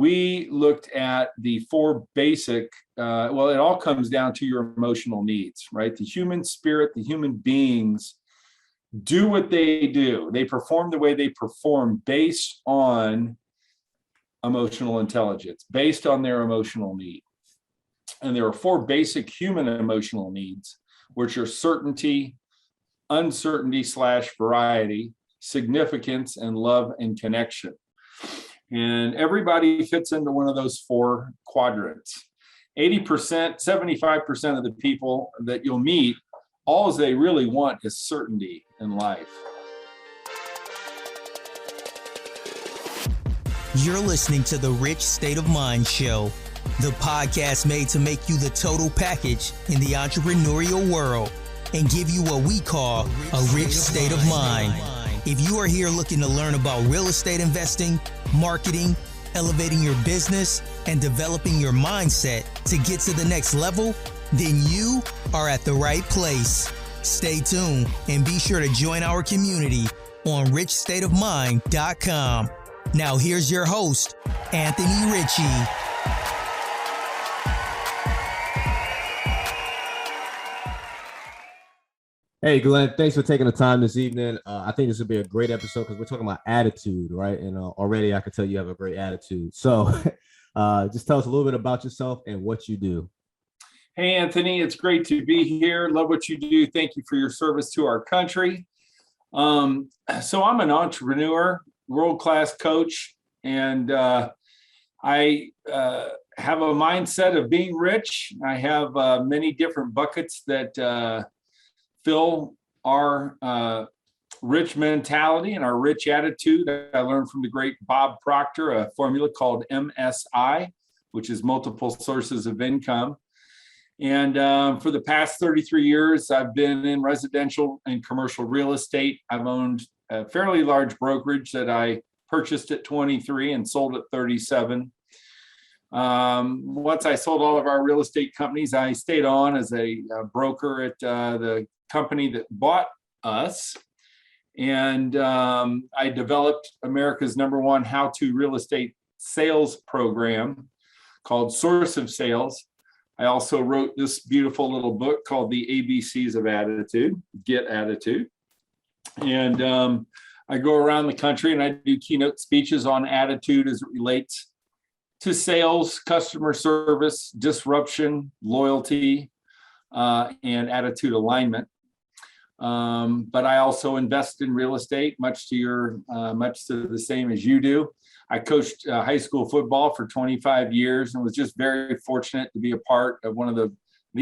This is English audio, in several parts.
we looked at the four basic, well, it all comes down to your emotional needs, right? The human spirit, the human beings do what they do. They perform the way they perform based on emotional intelligence, based on their emotional need. And there are four basic human emotional needs, which are certainty, uncertainty / variety, significance, and love and connection. And everybody fits into one of those four quadrants. 80%, 75% of the people that you'll meet, all they really want is certainty in life. You're listening to the Rich State of Mind Show, the podcast made to make you the total package in the entrepreneurial world and give you what we call a rich state of mind. If you are here looking to learn about real estate investing, marketing, elevating your business, and developing your mindset to get to the next level, then you are at the right place. Stay tuned and be sure to join our community on richstateofmind.com. Now here's your host, Anthony Ritchie. Hey, Glenn, thanks for taking the time this evening. I think this will be a great episode because we're talking about attitude, right? And already I can tell you have a great attitude. So just tell us a little bit about yourself and what you do. Hey, Anthony, it's great to be here. Love what you do. Thank you for your service to our country. So I'm an entrepreneur, world-class coach, and I have a mindset of being rich. I have many different buckets that fill our rich mentality and our rich attitude. I learned from the great Bob Proctor a formula called MSI, which is multiple sources of income. And for the past 33 years, I've been in residential and commercial real estate. I've owned a fairly large brokerage that I purchased at 23 and sold at 37. Once I sold all of our real estate companies, I stayed on as a broker at the company that bought us. And I developed America's #1 how-to real estate sales program called Source of Sales. I also wrote this beautiful little book called The ABCs of Attitude, Get Attitude. And I go around the country and I do keynote speeches on attitude as it relates to sales, customer service, disruption, loyalty, and attitude alignment. But I also invest in real estate, much to the same as you do. I coached high school football for 25 years and was just very fortunate to be a part of one of the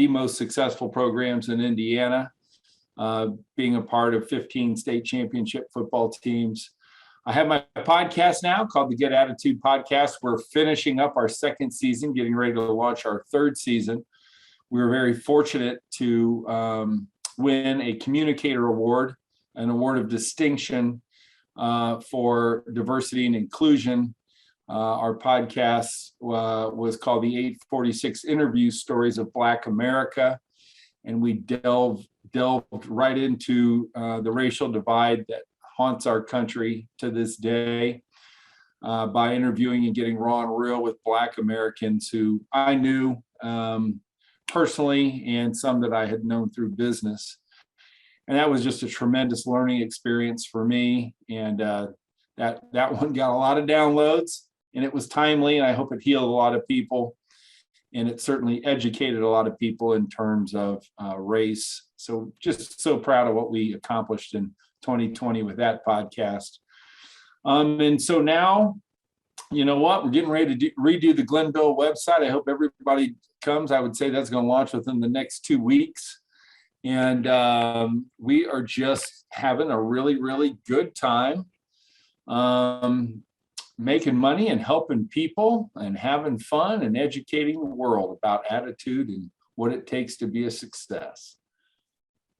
most successful programs in Indiana, being a part of 15 state championship football teams. I have my podcast now called the Get Attitude Podcast. We're finishing up our second season, getting ready to launch our third season. We were very fortunate to win a Communicator Award, an award of distinction for diversity and inclusion. Our podcast was called the 846 Interview Stories of Black America. And we delved right into the racial divide that haunts our country to this day by interviewing and getting raw and real with Black Americans who I knew personally and some that I had known through business. And that was just a tremendous learning experience for me. And that one got a lot of downloads and it was timely. And I hope it healed a lot of people. And it certainly educated a lot of people in terms of race. So just so proud of what we accomplished in 2020 with that podcast. And so now, you know what, we're getting ready to redo the Glenville website. I hope everybody comes. I would say that's going to launch within the next 2 weeks. And we are just having a really, really good time making money and helping people and having fun and educating the world about attitude and what it takes to be a success.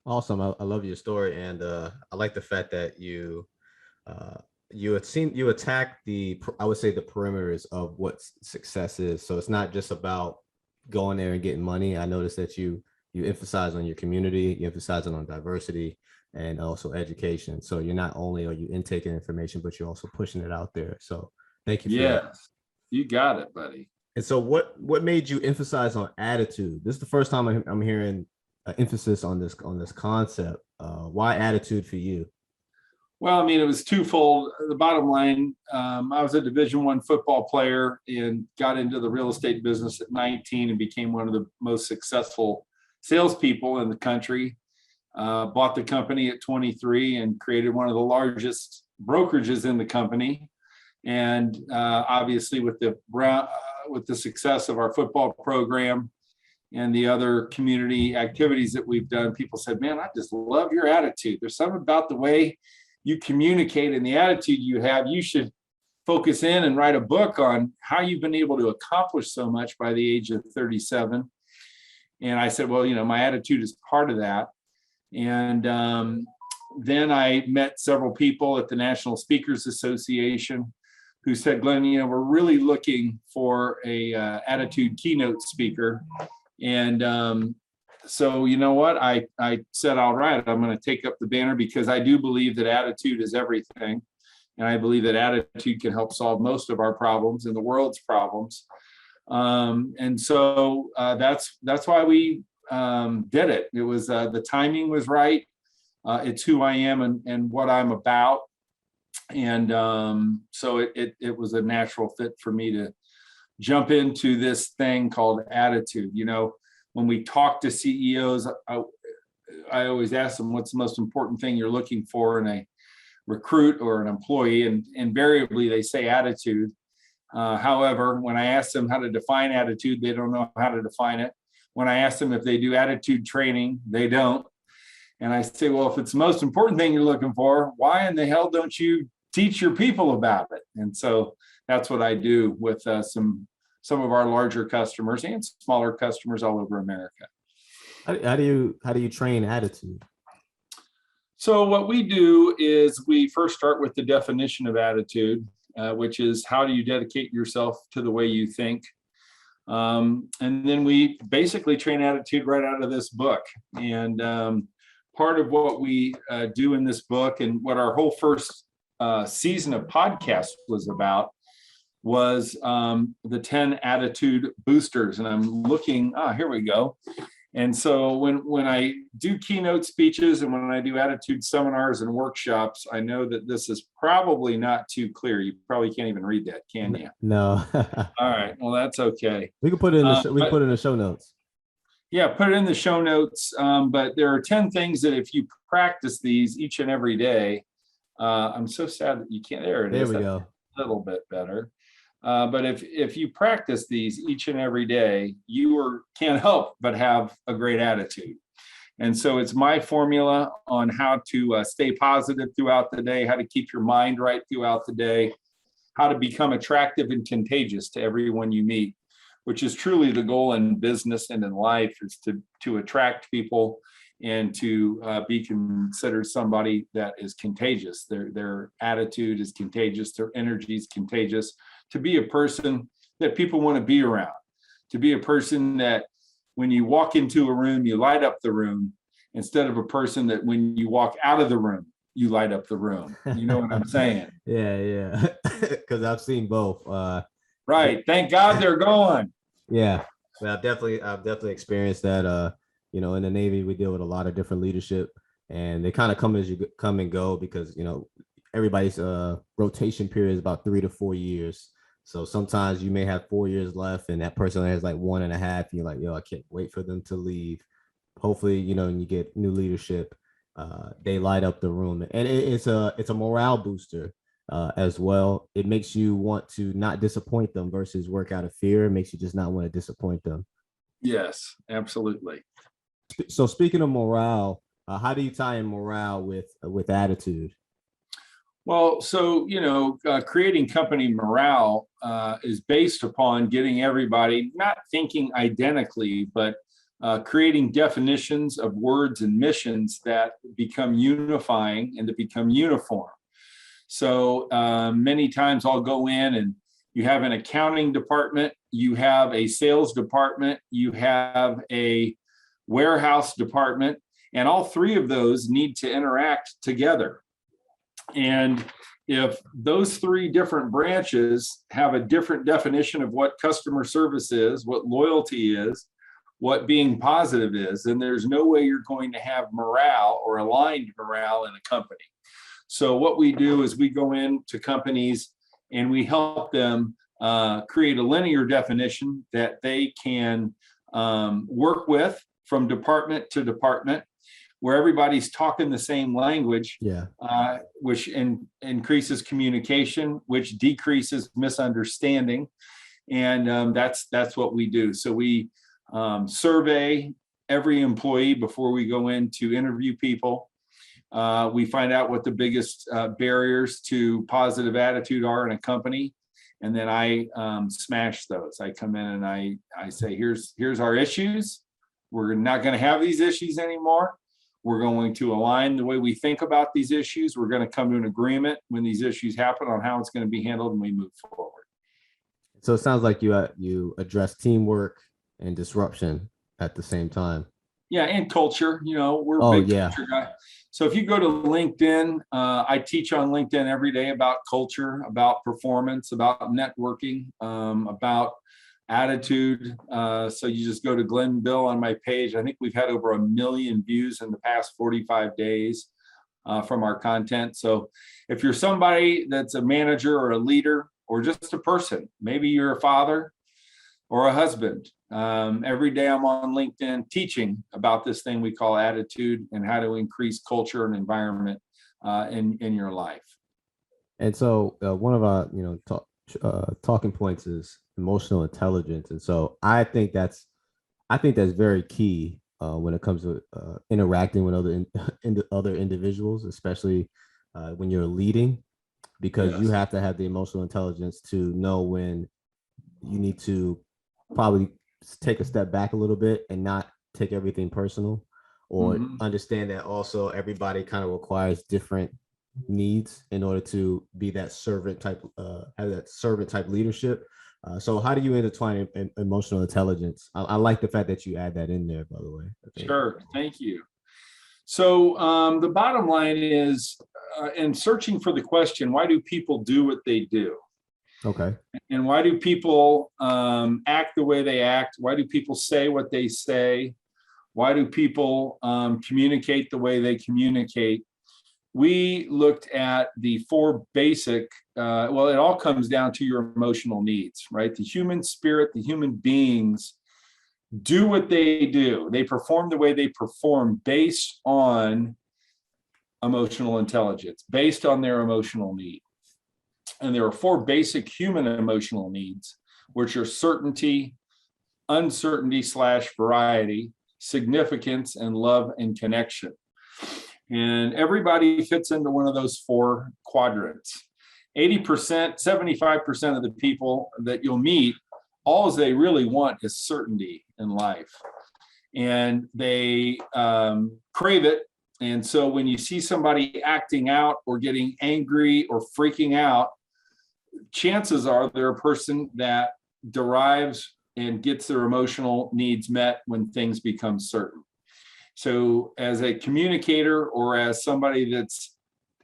Awesome. I love your story. And I like the fact that you attack I would say the perimeters of what success is. So it's not just about going there and getting money. I noticed that you emphasize on your community, you emphasize on diversity and also education. So you're not only are you intaking information, but you're also pushing it out there. So thank you for that. You got it, buddy. And so what made you emphasize on attitude? This is the first time I'm hearing emphasis on this concept. Why attitude for you? Well, I mean, it was twofold. The bottom line, I was a Division I football player and got into the real estate business at 19 and became one of the most successful salespeople in the country. Bought the company at 23 and created one of the largest brokerages in the company. And obviously, with the success of our football program and the other community activities that we've done, people said, "Man, I just love your attitude. There's something about the way you communicate and the attitude you have. You should focus in and write a book on how you've been able to accomplish so much by the age of 37." And I said, well, my attitude is part of that. And then I met several people at the National Speakers Association who said, "Glenn, we're really looking for a attitude keynote speaker." And so you know what? I said, all right, I'm going to take up the banner, because I do believe that attitude is everything. And I believe that attitude can help solve most of our problems and the world's problems. And so that's why we did it. It was the timing was right. It's who I am and what I'm about. And so it was a natural fit for me to jump into this thing called attitude. When we talk to CEOs, I always ask them, what's the most important thing you're looking for in a recruit or an employee? And invariably they say attitude. However, when I ask them how to define attitude, they don't know how to define it. When I ask them if they do attitude training, they don't. And I say, well, if it's the most important thing you're looking for, why in the hell don't you teach your people about it? And so that's what I do with some of our larger customers and smaller customers all over America. How do you train attitude? So what we do is we first start with the definition of attitude, which is how do you dedicate yourself to the way you think? And then we basically train attitude right out of this book. And part of what we do in this book, and what our whole first season of podcast was about, was the 10 attitude boosters. And I'm looking, here we go. And so when I do keynote speeches and when I do attitude seminars and workshops, I know that this is probably not too clear. You probably can't even read that, can you? No. All right. Well, that's okay. We can put it in the show notes. Yeah, put it in the show notes. But there are 10 things that if you practice these each and every day, I'm so sad that you can't. There it is. There we go. A little bit better. But if you practice these each and every day, you can't help but have a great attitude. And so it's my formula on how to stay positive throughout the day, how to keep your mind right throughout the day, how to become attractive and contagious to everyone you meet, which is truly the goal in business and in life, is to attract people and to be considered somebody that is contagious. Their attitude is contagious, their energy is contagious, to be a person that people want to be around, to be a person that when you walk into a room, you light up the room, instead of a person that when you walk out of the room, you light up the room. You know what I'm saying? Yeah. Because I've seen both. Right. Thank God they're gone. Yeah. Well, I've definitely experienced that. In the Navy, we deal with a lot of different leadership, and they kind of come as you come and go, because, everybody's rotation period is about 3 to 4 years. So sometimes you may have 4 years left and that person has like 1.5. And you're like, yo, I can't wait for them to leave. Hopefully, and you get new leadership, they light up the room. And it's a morale booster as well. It makes you want to not disappoint them versus work out of fear. It makes you just not want to disappoint them. Yes, absolutely. So speaking of morale, how do you tie in morale with attitude? Well, so, creating company morale is based upon getting everybody not thinking identically, but creating definitions of words and missions that become unifying and that become uniform. So many times I'll go in and you have an accounting department, you have a sales department, you have a warehouse department, and all three of those need to interact together. And if those three different branches have a different definition of what customer service is, what loyalty is, what being positive is, then there's no way you're going to have morale or aligned morale in a company. So what we do is we go into companies and we help them create a linear definition that they can work with from department to department, where everybody's talking the same language, which increases communication, which decreases misunderstanding. And that's what we do. So we survey every employee before we go in to interview people. We find out what the biggest barriers to positive attitude are in a company. And then I smash those. I come in and I say, here's our issues. We're not going to have these issues anymore. We're going to align the way we think about these issues. We're going to come to an agreement when these issues happen on how it's going to be handled, and we move forward. So it sounds like you address teamwork and disruption at the same time. Yeah, and culture. We're big culture guy. So if you go to LinkedIn, I teach on LinkedIn every day about culture, about performance, about networking, about attitude. So you just go to Glenn Bill on my page. I think we've had over 1 million views in the past 45 days from our content. So if you're somebody that's a manager or a leader or just a person, maybe you're a father or a husband, every day I'm on LinkedIn teaching about this thing we call attitude and how to increase culture and environment in your life. And so one of our talking points is emotional intelligence, and so I think that's very key when it comes to interacting with other individuals, especially when you're leading, because you have to have the emotional intelligence to know when you need to probably take a step back a little bit and not take everything personal, or understand that also everybody kind of requires different needs in order to be that servant type, have that servant type leadership. So how do you intertwine emotional intelligence? I like the fact that you add that in there, by the way. Sure. Thank you. So the bottom line is, in searching for the question, why do people do what they do? Okay. And why do people act the way they act? Why do people say what they say? Why do people communicate the way they communicate? We looked at the four basic, it all comes down to your emotional needs, right? The human spirit, the human beings do what they do. They perform the way they perform based on emotional intelligence, based on their emotional need. And there are four basic human emotional needs, which are certainty, uncertainty / variety, significance, and love and connection. And everybody fits into one of those four quadrants. 80%, 75% of the people that you'll meet, all they really want is certainty in life. And they crave it. And so when you see somebody acting out or getting angry or freaking out, chances are they're a person that derives and gets their emotional needs met when things become certain. So as a communicator or as somebody that's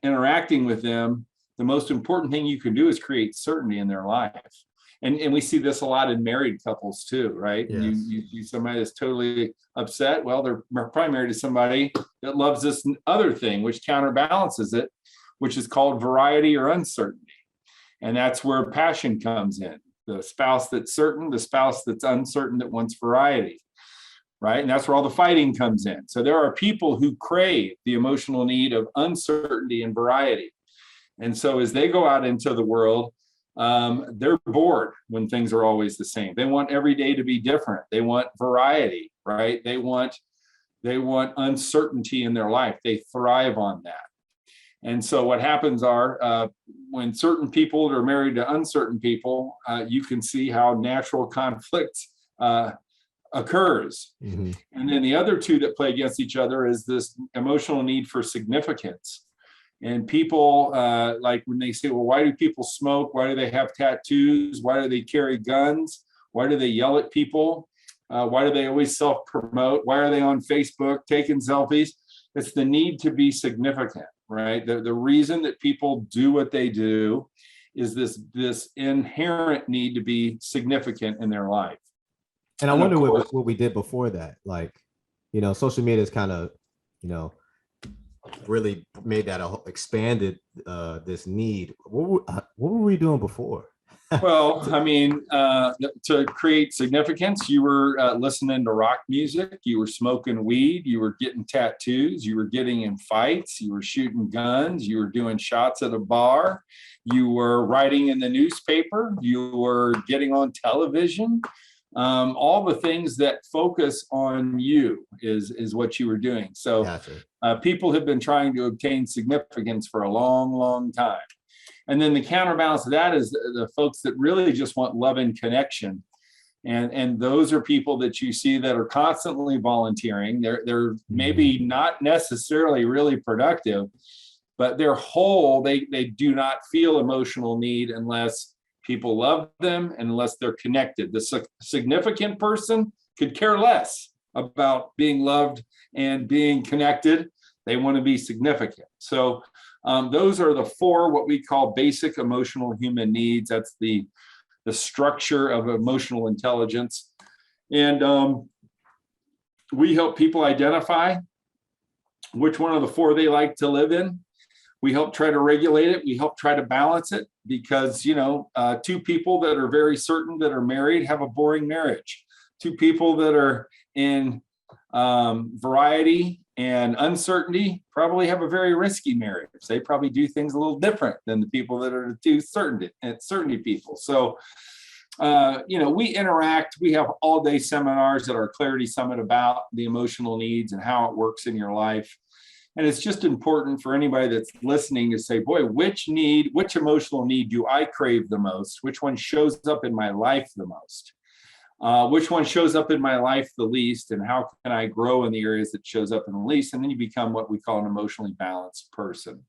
interacting with them, the most important thing you can do is create certainty in their life. And we see this a lot in married couples too, right? Yes. You see somebody that's totally upset. Well, they're probably married to somebody that loves this other thing, which counterbalances it, which is called variety or uncertainty. And that's where passion comes in. The spouse that's certain, the spouse that's uncertain that wants variety. Right? And that's where all the fighting comes in. So there are people who crave the emotional need of uncertainty and variety. And so as they go out into the world, they're bored when things are always the same. They want every day to be different. They want variety, right? They want uncertainty in their life. They thrive on that. And so what happens are when certain people are married to uncertain people, you can see how natural conflict occurs. Mm-hmm. And then the other two that play against each other is this emotional need for significance. And people like when they say, well, why do people smoke? Why do they have tattoos? Why do they carry guns? Why do they yell at people? Why do they always self-promote? Why are they on Facebook taking selfies? It's the need to be significant. right? The reason that people do what they do is this inherent need to be significant in their life. And I And of wonder course- what we did before that. Like, social media is kind of, really made that expanded this need. What were we doing before? Well, I mean, to create significance, you were listening to rock music, you were smoking weed, you were getting tattoos, you were getting in fights, you were shooting guns, you were doing shots at a bar, you were writing in the newspaper, you were getting on television. All the things that focus on you is what you were doing. So Gotcha. people have been trying to obtain significance for a long, long time. And then the counterbalance to that is the folks that really just want love and connection. And those are people that you see that are constantly volunteering. They're maybe not necessarily really productive, but they're whole. They do not feel emotional need unless people love them and unless they're connected. The significant person could care less about being loved and being connected. They want to be significant. So those are the four what we call basic emotional human needs. That's the structure of emotional intelligence. And we help people identify which one of the four they like to live in. We help try to regulate it. We help try to balance it because, two people that are very certain that are married have a boring marriage. Two people that are in variety and uncertainty probably have a very risky marriage. They probably do things a little different than the people that are the two certainty people. So, we interact. We have all-day seminars at our Clarity Summit about the emotional needs and how it works in your life. And it's just important for anybody that's listening to say, boy, which emotional need do I crave the most? Which one shows up in my life the most? Which one shows up in my life the least, and how can I grow in the areas that shows up in the least? And then you become what we call an emotionally balanced person.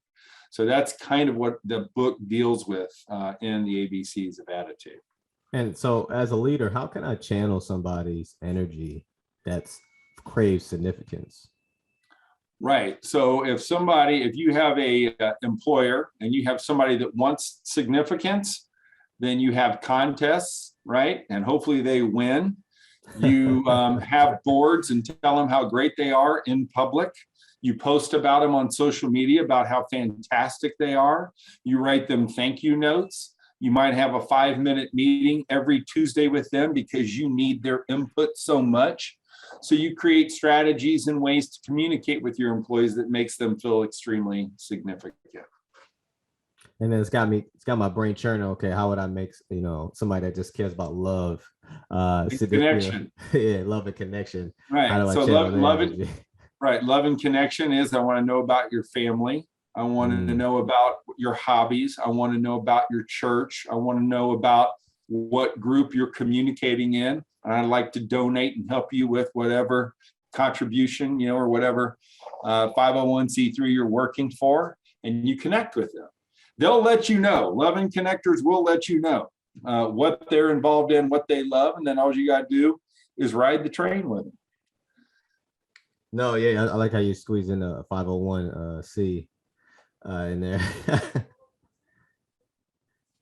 So that's kind of what the book deals with in the ABCs of attitude. And so as a leader, how can I channel somebody's energy that's craves significance? Right. So if you have a employer and you have somebody that wants significance, then you have contests, right? And hopefully they win. You have boards and tell them how great they are in public. You post about them on social media about how fantastic they are. You write them thank you notes. You might have a 5-minute meeting every Tuesday with them because you need their input so much. So you create strategies and ways to communicate with your employees that makes them feel extremely significant. And then it's got my brain churning. Okay, how would I make somebody that just cares about love, connection? Yeah, love and connection. Right. How do I so channel love their energy? right. Love and connection is I want to know about your family. I want to know about your hobbies. I want to know about your church. I want to know about what group you're communicating in. And I'd like to donate and help you with whatever contribution, or whatever 501c3 you're working for, and you connect with them. They'll let you know. Loving connectors will let you know what they're involved in, what they love, and then all you got to do is ride the train with them. No, yeah, I like how you squeeze in a 501c in there.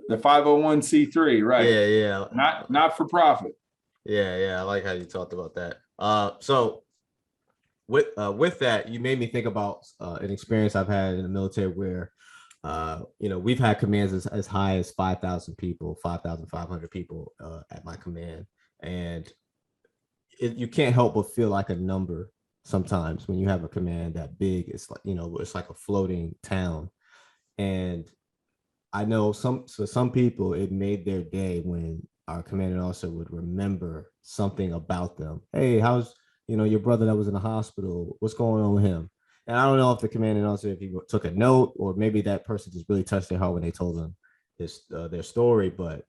The 501c3, right? Yeah. Not for profit. Yeah. I like how you talked about that. So with that, you made me think about an experience I've had in the military where, we've had commands as high as 5,000 people, 5,500 people at my command. And you can't help but feel like a number sometimes when you have a command that big. It's like, it's like a floating town. And I know for some people, it made their day when our commanding officer would remember something about them. Hey, how's, your brother that was in the hospital? What's going on with him? And I don't know if the commanding officer, if he took a note, or maybe that person just really touched their heart when they told them their story. But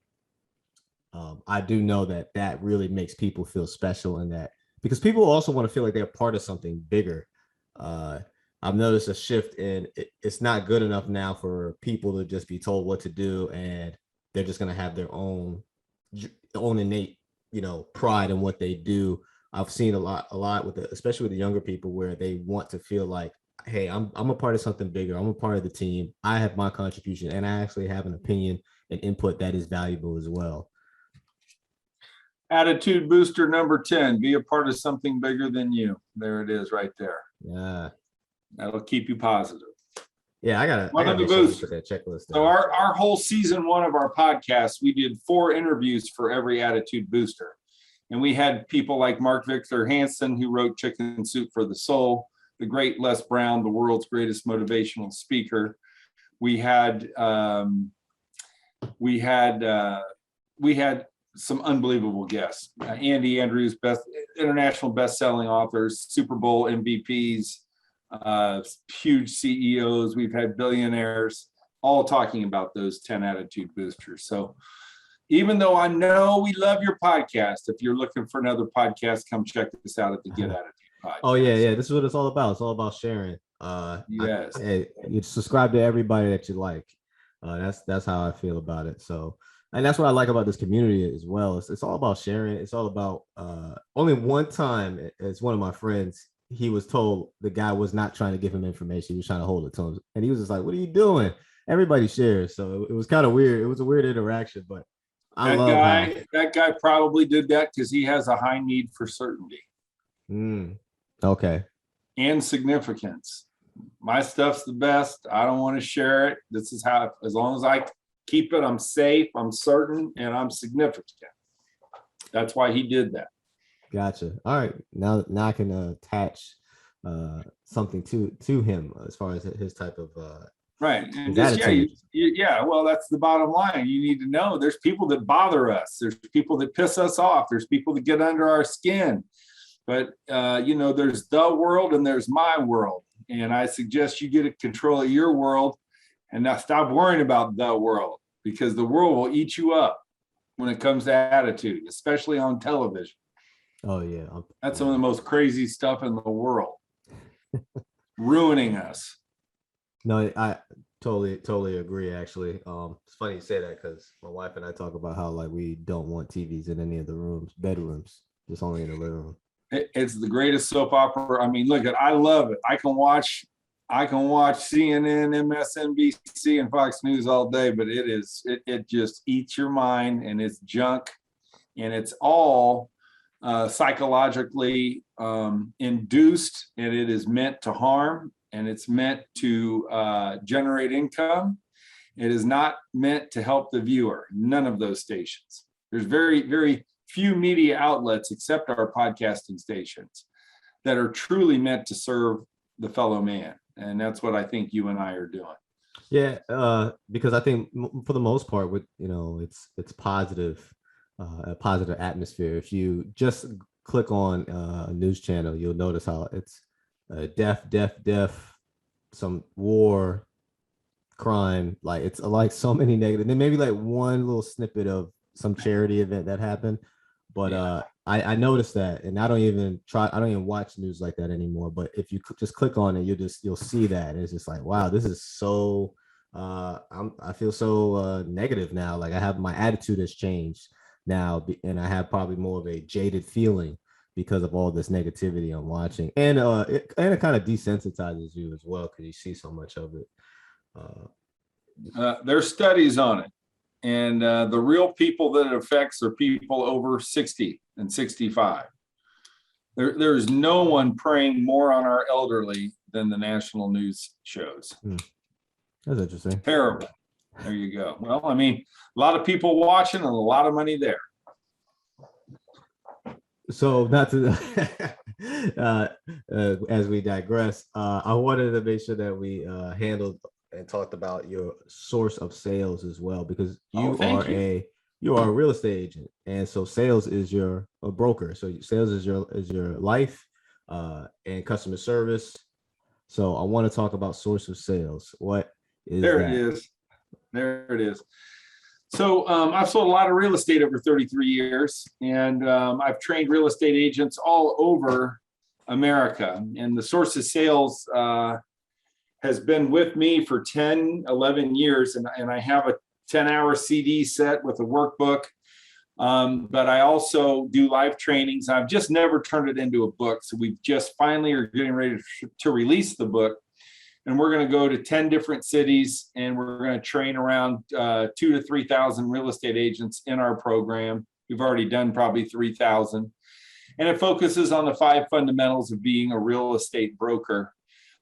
I do know that really makes people feel special, and that because people also want to feel like they're part of something bigger. I've noticed a shift in it's not good enough now for people to just be told what to do, and they're just going to have their own innate, pride in what they do. I've seen a lot with especially with the younger people, where they want to feel like hey, I'm a part of something bigger. I'm a part of the team. I have my contribution, and I actually have an opinion and input that is valuable as well. Attitude booster number 10, be a part of something bigger than you. There it is right there. Yeah. That'll keep you positive. Yeah, I gotta One of the make sure we boosts. put that checklist So down. our whole season 1 of our podcast, we did 4 interviews for every attitude booster. And we had people like Mark Victor Hansen, who wrote Chicken Soup for the Soul, the great Les Brown, the world's greatest motivational speaker. We had some unbelievable guests. Andy Andrews, international best-selling authors, Super Bowl MVPs, huge CEOs. We've had billionaires all talking about those 10 attitude boosters. So even though I know we love your podcast, if you're looking for another podcast, come check this out at the Get Attitude podcast. Oh yeah. This is what it's all about. It's all about sharing. Yes. You subscribe to everybody that you like. That's how I feel about it. So, and that's what I like about this community as well. It's all about sharing. It's all about only one time, as one of my friends, he was told the guy was not trying to give him information. He was trying to hold it to him. And he was just like, what are you doing? Everybody shares. So it was kind of weird. It was a weird interaction, but that guy probably did that because he has a high need for certainty. Okay. And significance. My stuff's the best. I don't want to share it. This is how, as long as I keep it, I'm safe, I'm certain, and I'm significant. That's why he did that. Gotcha. All right. Now I can attach something to him as far as his type of right. And just, well, that's the bottom line. You need to know there's people that bother us. There's people that piss us off. There's people that get under our skin. But there's the world and there's my world. And I suggest you get control of your world and now stop worrying about the world, because the world will eat you up when it comes to attitude, especially on television. Oh yeah. That's some of the most crazy stuff in the world. Ruining us. No, I totally agree, actually. It's funny you say that because my wife and I talk about how like we don't want TVs in any of the bedrooms, just only in the living room. It's the greatest soap opera. I mean, I love it. I can watch CNN, MSNBC, and Fox News all day, but it just eats your mind, and it's junk, and it's all psychologically induced, and it is meant to harm, and it's meant to generate income. It is not meant to help the viewer. None of those stations. There's very, very few media outlets, except our podcasting stations, that are truly meant to serve the fellow man. And that's what I think you and I are doing. Yeah, because I think for the most part, it's positive, a positive atmosphere. If you just click on a news channel, you'll notice how it's death, some war, crime. Like it's like so many negative. Then maybe like one little snippet of some charity event that happened. But I noticed that, and I don't even watch news like that anymore. But if you just click on it, you'll see that. And it's just like, wow, this is so I feel so negative now. Like my attitude has changed now, and I have probably more of a jaded feeling because of all this negativity I'm watching. And it kind of desensitizes you as well, because you see so much of it. There's studies on it. And the real people that it affects are people over 60 and 65. There's no one preying more on our elderly than the national news shows. That's interesting. Terrible. There you go. Well, I mean, a lot of people watching and a lot of money there. So not to as we digress, I wanted to make sure that we handled and talked about your source of sales as well, because you are a real estate agent, and so sales is a broker. So sales is your life and customer service. So I want to talk about source of sales. What is there? That? There it is. So I've sold a lot of real estate over 33 years, and I've trained real estate agents all over America. And the source of sales has been with me for 10, 11 years. And I have a 10-hour CD set with a workbook. But I also do live trainings. I've just never turned it into a book. So we just finally are getting ready to release the book. And we're going to go to 10 different cities, and we're going to train around 2,000 to 3,000 real estate agents in our program. We've already done probably 3,000. And it focuses on the 5 fundamentals of being a real estate broker.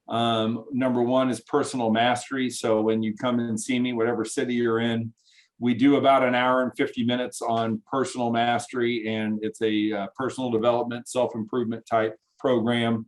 Number 1 is personal mastery. So when you come and see me, whatever city you're in, we do about an hour and 50 minutes on personal mastery, and it's a personal development, self-improvement type program.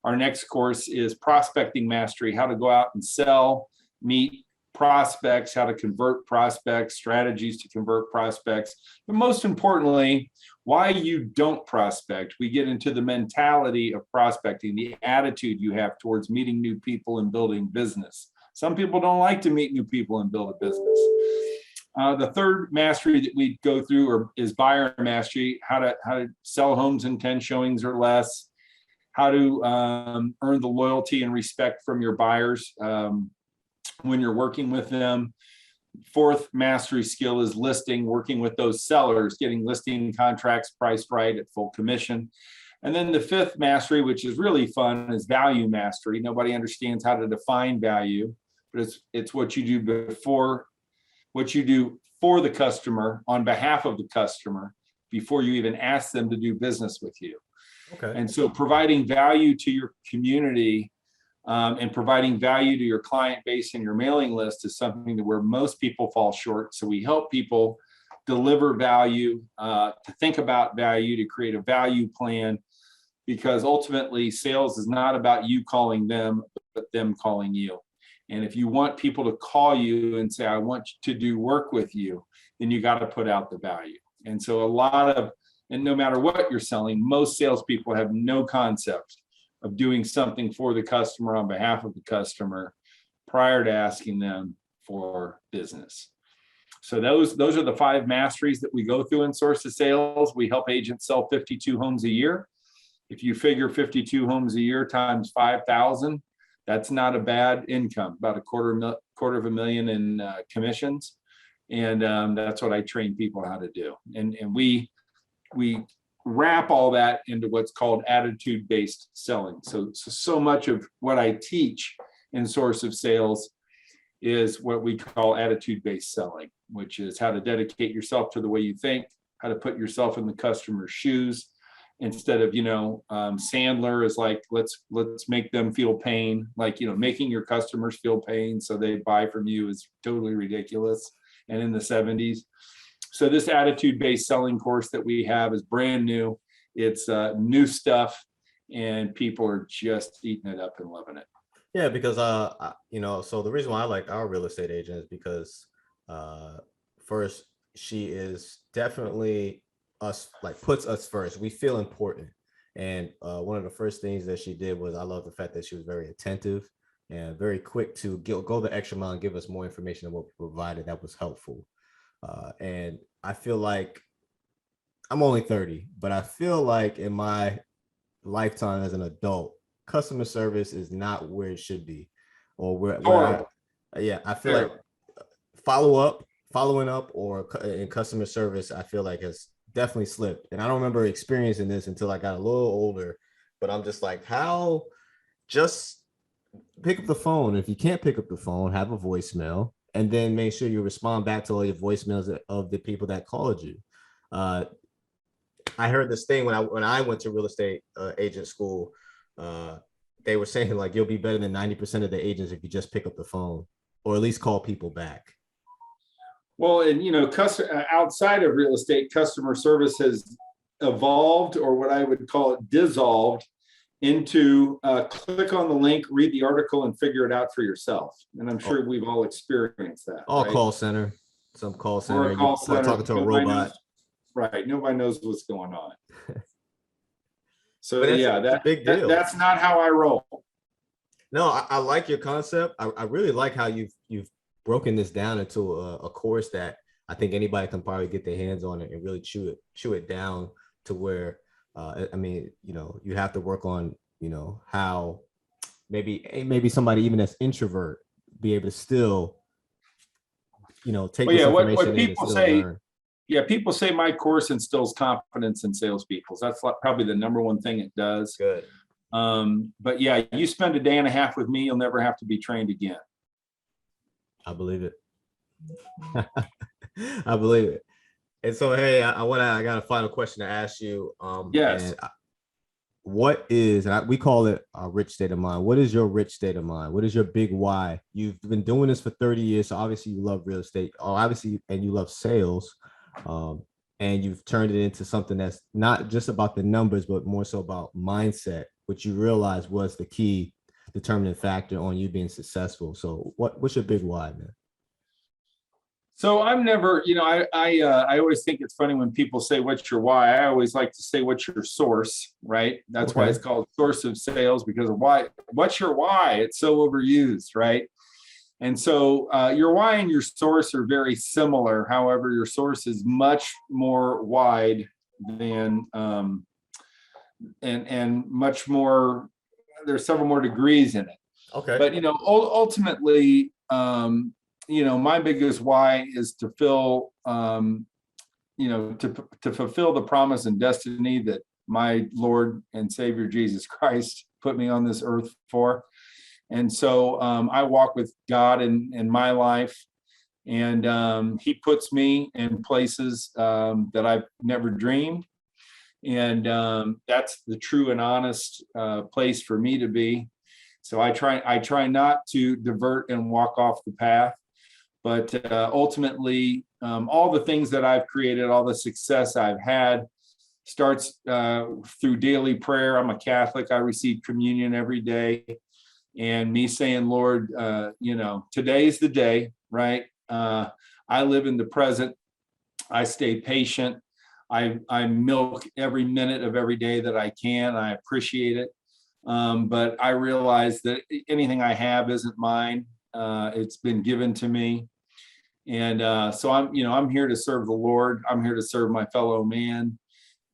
Our next course is prospecting mastery, how to go out and sell, meet prospects, how to convert prospects, strategies to convert prospects, but most importantly, why you don't prospect. We get into the mentality of prospecting, the attitude you have towards meeting new people and building business. Some people don't like to meet new people and build a business. The third mastery that we go through is buyer mastery, how to sell homes in 10 showings or less, how to earn the loyalty and respect from your buyers when you're working with them. Fourth mastery skill is listing, working with those sellers, getting listing contracts priced right at full commission. And then the fifth mastery, which is really fun, is value mastery. Nobody understands how to define value, but it's what you do for the customer on behalf of the customer before you even ask them to do business with you. Okay. And so providing value to your community and providing value to your client base and your mailing list is something that where most people fall short. So we help people deliver value, to think about value, to create a value plan, because ultimately sales is not about you calling them, but them calling you. And if you want people to call you and say, I want to do work with you, then you got to put out the value. And so and no matter what you're selling, most salespeople have no concept of doing something for the customer on behalf of the customer prior to asking them for business. So those are the 5 masteries that we go through in Source of Sales. We help agents sell 52 homes a year. If you figure 52 homes a year times 5,000, that's not a bad income, about $250,000 in commissions. And that's what I train people how to do. And we wrap all that into what's called attitude-based selling. So much of what I teach in Source of Sales is what we call attitude-based selling, which is how to dedicate yourself to the way you think, how to put yourself in the customer's shoes, instead of, Sandler is like, let's make them feel pain, like, making your customers feel pain so they buy from you is totally ridiculous. And in the 70s. So this attitude-based selling course that we have is brand new. It's new stuff, and people are just eating it up and loving it. Yeah, because so the reason why I like our real estate agent is because first, she is definitely puts us first. We feel important. And one of the first things that she did was, I love the fact that she was very attentive and very quick to go the extra mile and give us more information than what we provided that was helpful. And I feel like I'm only 30, but I feel like in my lifetime as an adult, customer service is not where it should be, or I feel like following up or in customer service, I feel like has definitely slipped. And I don't remember experiencing this until I got a little older, but I'm just like, just pick up the phone. If you can't pick up the phone, have a voicemail, and then make sure you respond back to all your voicemails of the people that called you. I heard this thing when I went to real estate agent school. They were saying like, you'll be better than 90% of the agents if you just pick up the phone or at least call people back. Well, and outside of real estate, customer service has evolved, or what I would call it dissolved, into click on the link, read the article, and figure it out for yourself. And I'm sure we've all experienced that. Right? Call center, some call center, or a call center. Talking to a robot. Right. Nobody knows what's going on. So that's a big deal. That's not how I roll. No, I like your concept. I really like how you've broken this down into a course that I think anybody can probably get their hands on it and really chew it down to where, you have to work on, how maybe somebody even that's introvert be able to still, take this information what people say. Learn. Yeah, people say my course instills confidence in salespeople. That's probably the number one thing it does. Good. But yeah, you spend a day and a half with me, you'll never have to be trained again. I believe it. I believe it. And so, hey, I got a final question to ask you. Yes. What is, we call it a rich state of mind. What is your rich state of mind? What is your big why? You've been doing this for 30 years. So obviously you love real estate, obviously, and you love sales. And you've turned it into something that's not just about the numbers, but more so about mindset, which you realize was the key determining factor on you being successful. So what's your big why, man? So I'm never, I always think it's funny when people say, what's your why? I always like to say, what's your source, right? That's why it's called source of sales, because of why. What's your why? It's so overused, right? And so your why and your source are very similar. However, your source is much more wide than, and much more, there's several more degrees in it. Okay. But, ultimately, my biggest why is to fill, to fulfill the promise and destiny that my Lord and Savior Jesus Christ put me on this earth for. And so I walk with God in my life, and he puts me in places that I've never dreamed. And that's the true and honest place for me to be. So I try not to divert and walk off the path. But ultimately, all the things that I've created, all the success I've had starts through daily prayer. I'm a Catholic. I receive communion every day. And me saying, Lord, today's the day, right? I live in the present. I stay patient. I milk every minute of every day that I can. I appreciate it. But I realize that anything I have isn't mine. It's been given to me. And so I'm here to serve the Lord. I'm here to serve my fellow man.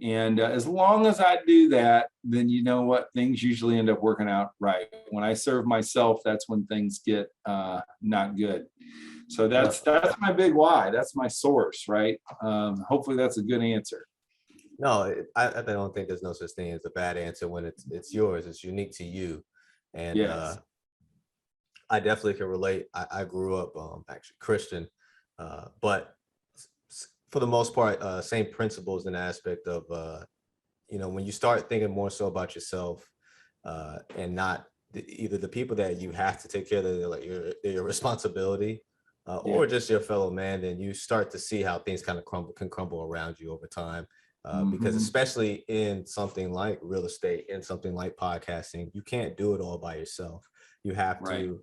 And as long as I do that, then you know what? Things usually end up working out right. When I serve myself, that's when things get not good. So that's my big why. That's my source, right? Hopefully that's a good answer. No, I don't think there's no such thing as a bad answer when it's yours. It's unique to you. And yes. I definitely can relate. I grew up actually Christian, but for the most part, same principles and aspect of, when you start thinking more so about yourself and not either the people that you have to take care of, they're like your responsibility, or just your fellow man, then you start to see how things kind of can crumble around you over time. Because especially in something like real estate and something like podcasting, you can't do it all by yourself. You have to.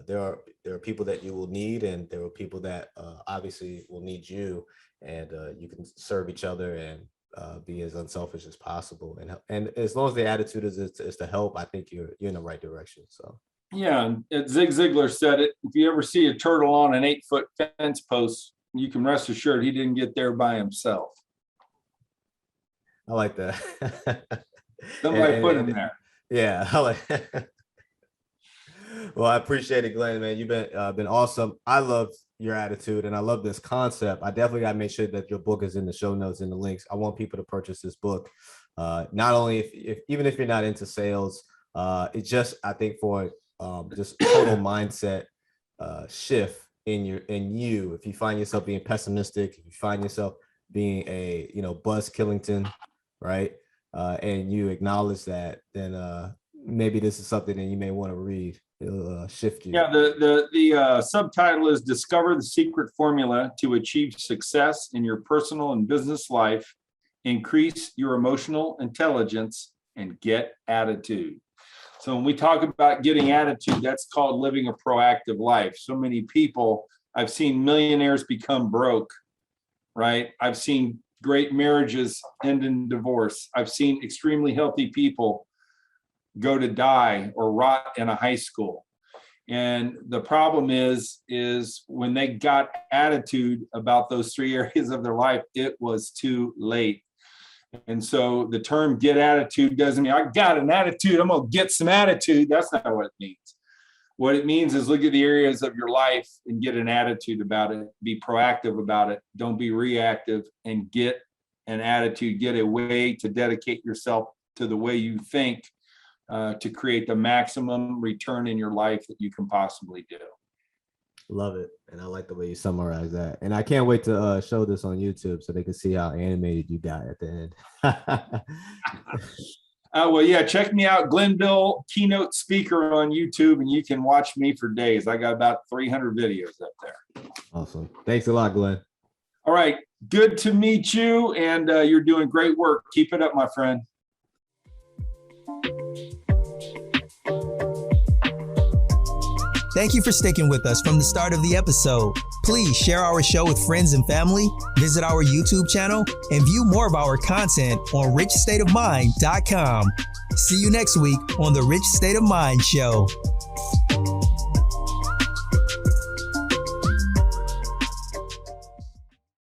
There are people that you will need, and there are people that obviously will need you, and you can serve each other and be as unselfish as possible. And as long as the attitude is to help, I think you're in the right direction. So yeah, Zig Ziglar said it. If you ever see a turtle on an 8-foot fence post, you can rest assured he didn't get there by himself. I like that. Somebody put him there. Yeah, I like that. Well, I appreciate it, Glenn, man. You've been awesome. I love your attitude and I love this concept. I definitely got to make sure that your book is in the show notes and the links. I want people to purchase this book. Not only even if you're not into sales, it's just, I think, for just total mindset shift in you. If you find yourself being pessimistic, if you find yourself being a Buzz Killington, right? And you acknowledge that, then maybe this is something that you may want to read. It'll shift you. Yeah, the subtitle is Discover the Secret Formula to Achieve Success in Your Personal and Business Life, Increase Your Emotional Intelligence, and Get Attitude. So when we talk about getting attitude, that's called living a proactive life. So many people, I've seen millionaires become broke, right? I've seen great marriages end in divorce. I've seen extremely healthy people go to die or rot in a high school. And the problem is when they got attitude about those 3 areas of their life, it was too late. And so the term get attitude doesn't mean I got an attitude, I'm going to get some attitude. That's not what it means. What it means is look at the areas of your life and get an attitude about it. Be proactive about it. Don't be reactive, and get an attitude. Get a way to dedicate yourself to the way you think to create the maximum return in your life that you can possibly do. Love it. And I like the way you summarize that. And I can't wait to show this on YouTube so they can see how animated you got at the end. Well, yeah, check me out, Glenville Keynote Speaker on YouTube, and you can watch me for days. I got about 300 videos up there. Awesome. Thanks a lot, Glenn. All right. Good to meet you, and you're doing great work. Keep it up, my friend. Thank you for sticking with us from the start of the episode. Please share our show with friends and family, visit our YouTube channel, and view more of our content on richstateofmind.com. See you next week on the Rich State of Mind Show.